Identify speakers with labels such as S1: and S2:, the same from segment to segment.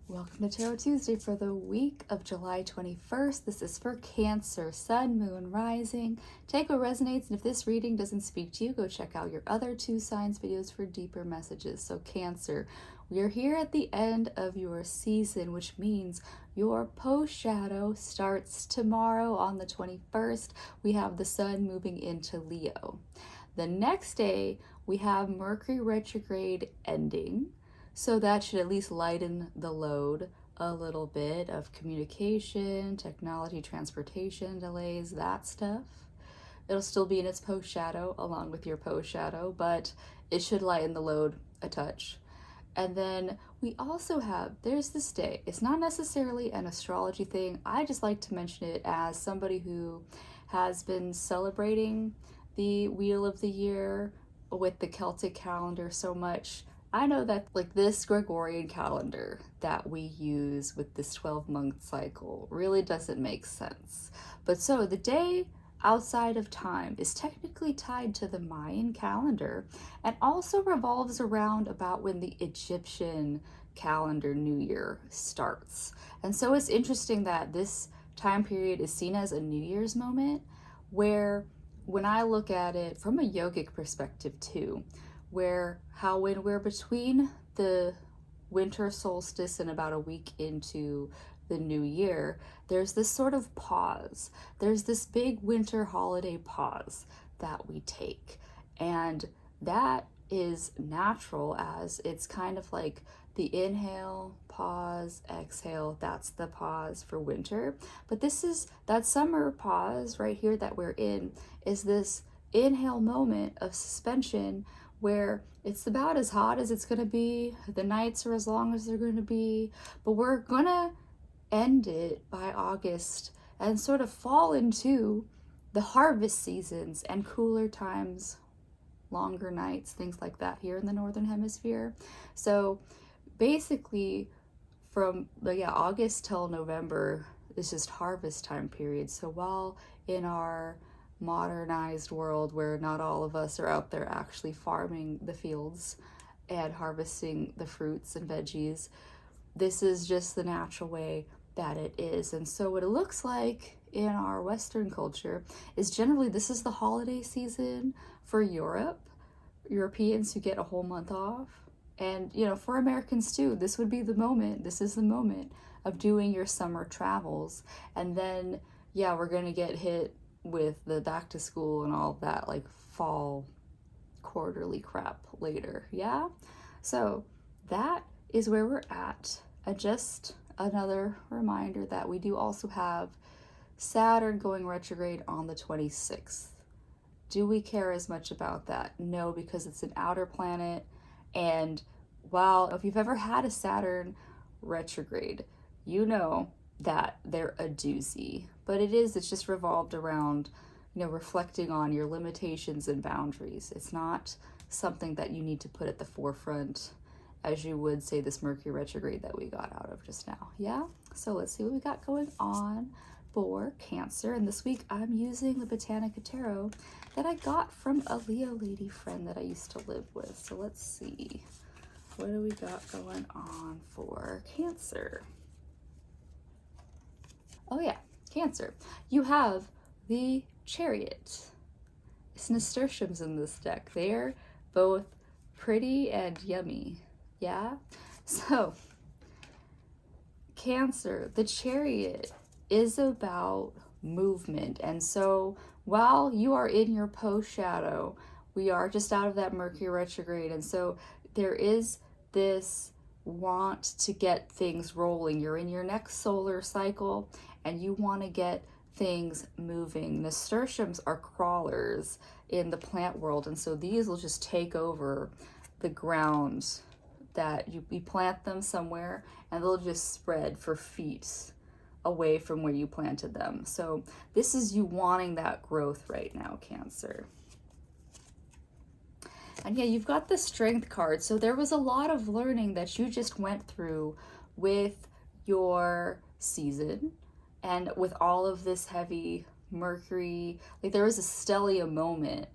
S1: Welcome to Tarot Tuesday for the week of July 21st. This is for Cancer, Sun, Moon, Rising. Take what resonates, and if this reading doesn't speak to you, go check out your other two signs videos for deeper messages. So Cancer, we are here at the end of your season, which means your post-shadow starts tomorrow on the 21st. We have the Sun moving into Leo. The next day, we have Mercury retrograde ending. So that should at least lighten the load a little bit of communication, technology, transportation delays, that stuff. It'll still be in its post shadow along with your post shadow, but it should lighten the load a touch. And then we also have, there's this day. It's not necessarily an astrology thing. I just like to mention it as somebody who has been celebrating the Wheel of the Year with the Celtic calendar so much. I know that like this Gregorian calendar that we use with this 12-month cycle really doesn't make sense. But so the day outside of time is technically tied to the Mayan calendar and also revolves around about when the Egyptian calendar New Year starts. And so it's interesting that this time period is seen as a New Year's moment, where when I look at it from a yogic perspective too, where how when we're between the winter solstice and about a week into the new year, there's this sort of pause. There's this big winter holiday pause that we take. And that is natural, as it's kind of like the inhale, pause, exhale. That's the pause for winter. But this is that summer pause right here that we're in, is this inhale moment of suspension where it's about as hot as it's going to be, the nights are as long as they're going to be, but we're going to end it by August and sort of fall into the harvest seasons and cooler times, longer nights, things like that here in the Northern Hemisphere. So basically from August till November is just harvest time period. So while in our modernized world where not all of us are out there actually farming the fields and harvesting the fruits and veggies, this is just the natural way that it is. And so what it looks like in our Western culture is generally this is the holiday season for Europeans who get a whole month off. And for Americans too, this would be the moment, this is the moment of doing your summer travels. And then we're gonna get hit with the back to school and all of that like fall quarterly crap later. So that is where we're at. And just another reminder that we do also have Saturn going retrograde on the 26th. Do we care as much about that? No, because it's an outer planet. And while if you've ever had a Saturn retrograde, you know that they're a doozy. But it's just revolved around, reflecting on your limitations and boundaries. It's not something that you need to put at the forefront as you would say this Mercury retrograde that we got out of just now. So let's see what we got going on for Cancer. And this week I'm using the Botanica Tarot that I got from a Leo lady friend that I used to live with. So let's see, what do we got going on for Cancer? Oh yeah, Cancer. You have the Chariot. It's nasturtiums in this deck. They're both pretty and yummy. So Cancer, the Chariot is about movement. And so while you are in your post shadow, we are just out of that Mercury retrograde. And so there is this want to get things rolling. You're in your next solar cycle and you want to get things moving. Nasturtiums are crawlers in the plant world, and so these will just take over the ground that you plant them somewhere, and they'll just spread for feet away from where you planted them. So this is you wanting that growth right now, Cancer. And you've got the Strength card. So there was a lot of learning that you just went through with your season and with all of this heavy Mercury. Like there was a stellium moment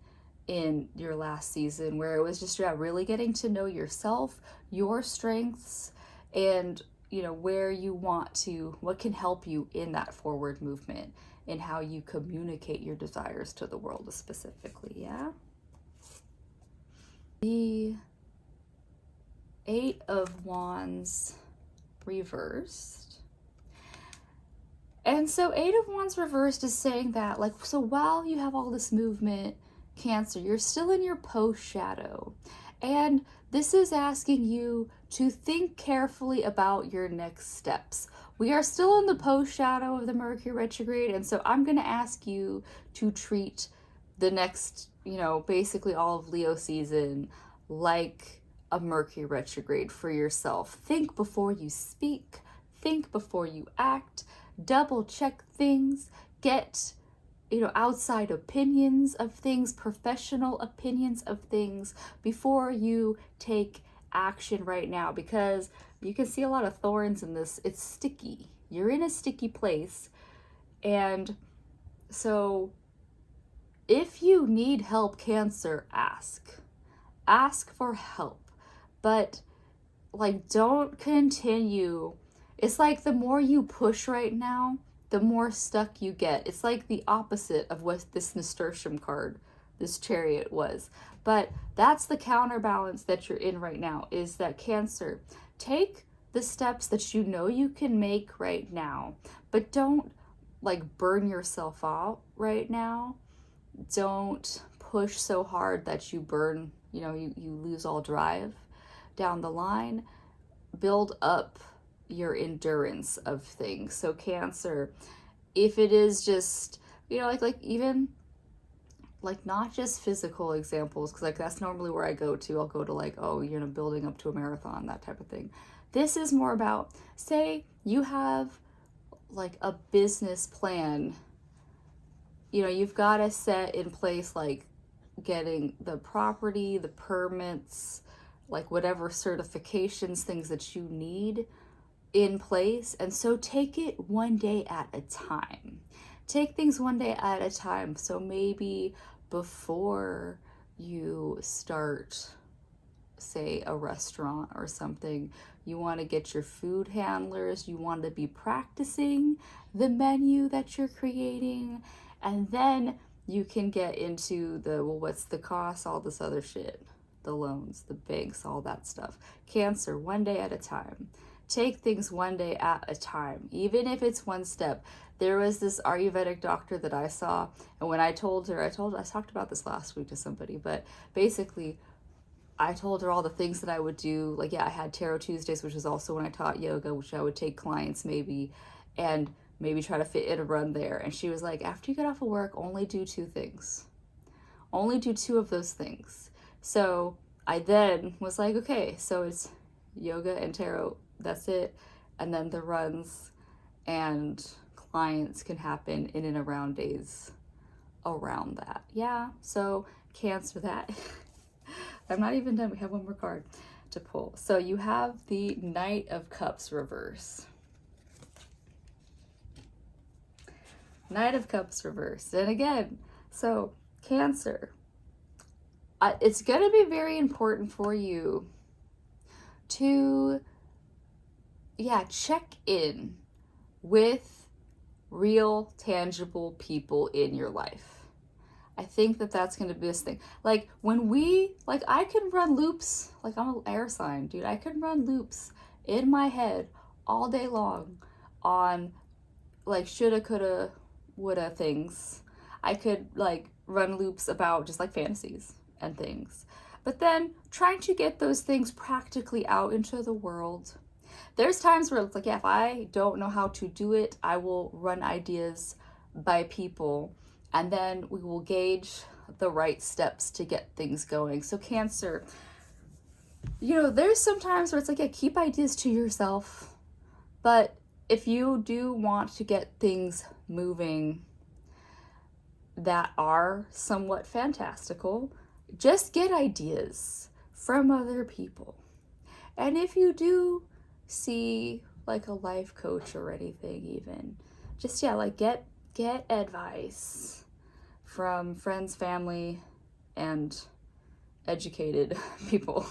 S1: in your last season where it was just really getting to know yourself, your strengths, and you know, where you want to, what can help you in that forward movement and how you communicate your desires to the world specifically. Yeah. The Eight of Wands reversed. And so Eight of Wands reversed is saying that, like, so while you have all this movement, Cancer, you're still in your post shadow. And this is asking you to think carefully about your next steps. We are still in the post shadow of the Mercury retrograde, and so I'm going to ask you to treat the next, you know, basically all of Leo season like a Mercury retrograde for yourself. Think before you speak, think before you act, double check things, get, you know, outside opinions of things, professional opinions of things before you take action right now, because you can see a lot of thorns in this. It's sticky. You're in a sticky place. And so if you need help, Cancer, ask for help, but like, don't continue. It's like the more you push right now, the more stuck you get. It's like the opposite of what this nasturtium card, this Chariot, was. But that's the counterbalance that you're in right now, is that Cancer, take the steps that you know you can make right now, but don't like burn yourself out right now. Don't push so hard that you burn, you know, you lose all drive down the line. Build up your endurance of things. So Cancer, if it is just, you know, like even like not just physical examples, because like that's normally where I go to. I'll go to like, oh, you know, building up to a marathon, that type of thing. This is more about, say you have like a business plan, you know, you've got to set in place like getting the property, the permits, like whatever certifications, things that you need in place. And so take it one day at a time. Take things one day at a time. So maybe before you start, say, a restaurant or something, you want to get your food handlers, you want to be practicing the menu that you're creating, and then you can get into the, well, what's the cost, all this other shit, the loans, the banks, all that stuff. Cancer, one day at a time. Take things one day at a time, even if it's one step. There was this Ayurvedic doctor that I saw, and when I told her, I talked about this last week to somebody, but basically I told her all the things that I would do. Like, yeah, I had Tarot Tuesdays, which is also when I taught yoga, which I would take clients maybe, and maybe try to fit in a run there. And she was like, after you get off of work, only do two things. Only do two of those things. So I then was like, okay, so it's yoga and tarot, that's it. And then the runs and clients can happen in and around days around that. Yeah, so Cancer, that. I'm not even done. We have one more card to pull. So you have the Knight of Cups reverse. Knight of Cups reversed. And again, so Cancer, it's going to be very important for you to, yeah, check in with real, tangible people in your life. I think that that's going to be this thing. Like when we, like I can run loops, like I'm an air sign, dude. I can run loops in my head all day long on like shoulda, coulda, woulda things. I could like run loops about just like fantasies and things. But then trying to get those things practically out into the world. There's times where it's like, yeah, if I don't know how to do it, I will run ideas by people, and then we will gauge the right steps to get things going. So Cancer, you know, there's some times where it's like, yeah, keep ideas to yourself. But if you do want to get things moving that are somewhat fantastical, just get ideas from other people. And if you do see like a life coach or anything, even just, yeah, like get advice from friends, family, and educated people.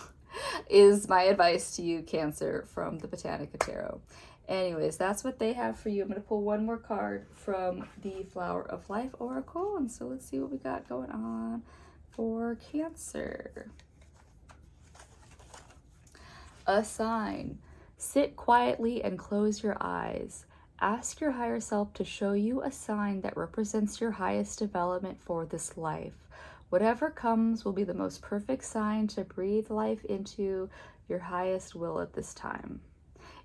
S1: is my advice to you, Cancer, from the Botanica Tarot. Anyways, that's what they have for you. I'm going to pull one more card from the Flower of Life Oracle. And so let's see what we got going on for Cancer. A sign. Sit quietly and close your eyes. Ask your higher self to show you a sign that represents your highest development for this life. Whatever comes will be the most perfect sign to breathe life into your highest will at this time.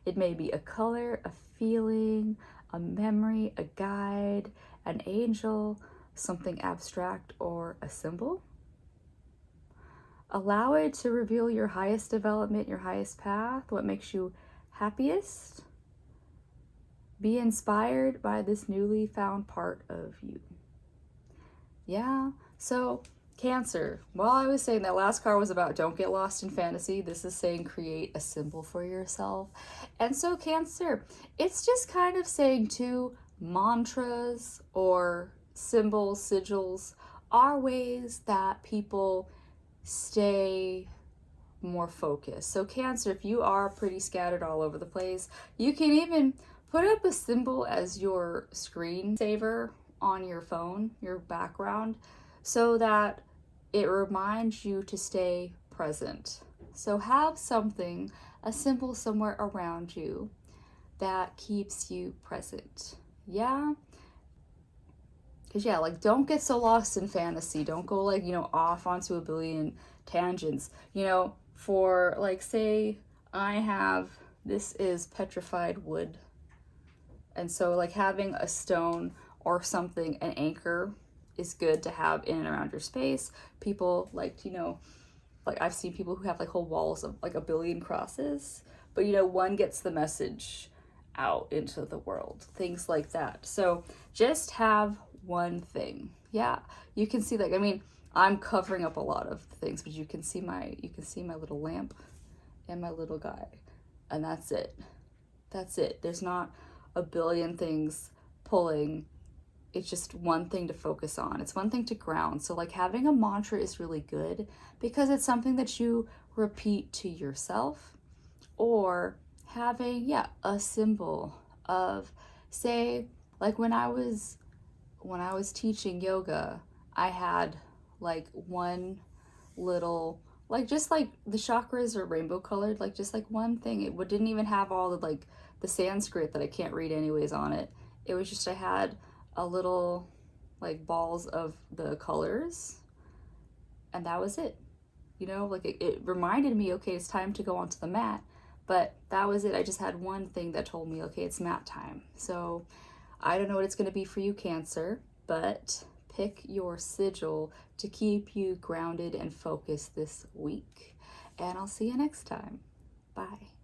S1: It may be a color, a feeling, a memory, a guide, an angel, something abstract, or a symbol. Allow it to reveal your highest development, your highest path, what makes you happiest. Be inspired by this newly found part of you. Yeah, so Cancer, while I was saying that last card was about don't get lost in fantasy, this is saying create a symbol for yourself. And so Cancer, it's just kind of saying too, mantras or symbols, sigils are ways that people stay more focused. So Cancer, if you are pretty scattered all over the place, you can even put up a symbol as your screensaver on your phone, your background, so that it reminds you to stay present. So have something, a symbol somewhere around you that keeps you present. Yeah? Because yeah, like don't get so lost in fantasy. Don't go like, off onto a billion tangents. For like, say I have, this is petrified wood. And so like having a stone or something, an anchor, is good to have in and around your space. People like, like I've seen people who have like whole walls of like a billion crosses, but one gets the message out into the world, things like that. So just have one thing. Yeah, you can see like, I'm covering up a lot of things, but you can see my little lamp and my little guy, and that's it. That's it. There's not a billion things pulling. It's just one thing to focus on. It's one thing to ground. So like having a mantra is really good because it's something that you repeat to yourself, or having, a symbol of, say, like when I was teaching yoga, I had like one little, like just like the chakras are rainbow colored, like just like one thing. It didn't even have all the like the Sanskrit that I can't read anyways on it. It was just, I had a little like balls of the colors, and that was it. Like it reminded me, okay, it's time to go onto the mat, but that was it. I just had one thing that told me, okay, it's mat time. So I don't know what it's going to be for you, Cancer, but pick your sigil to keep you grounded and focused this week, and I'll see you next time. Bye.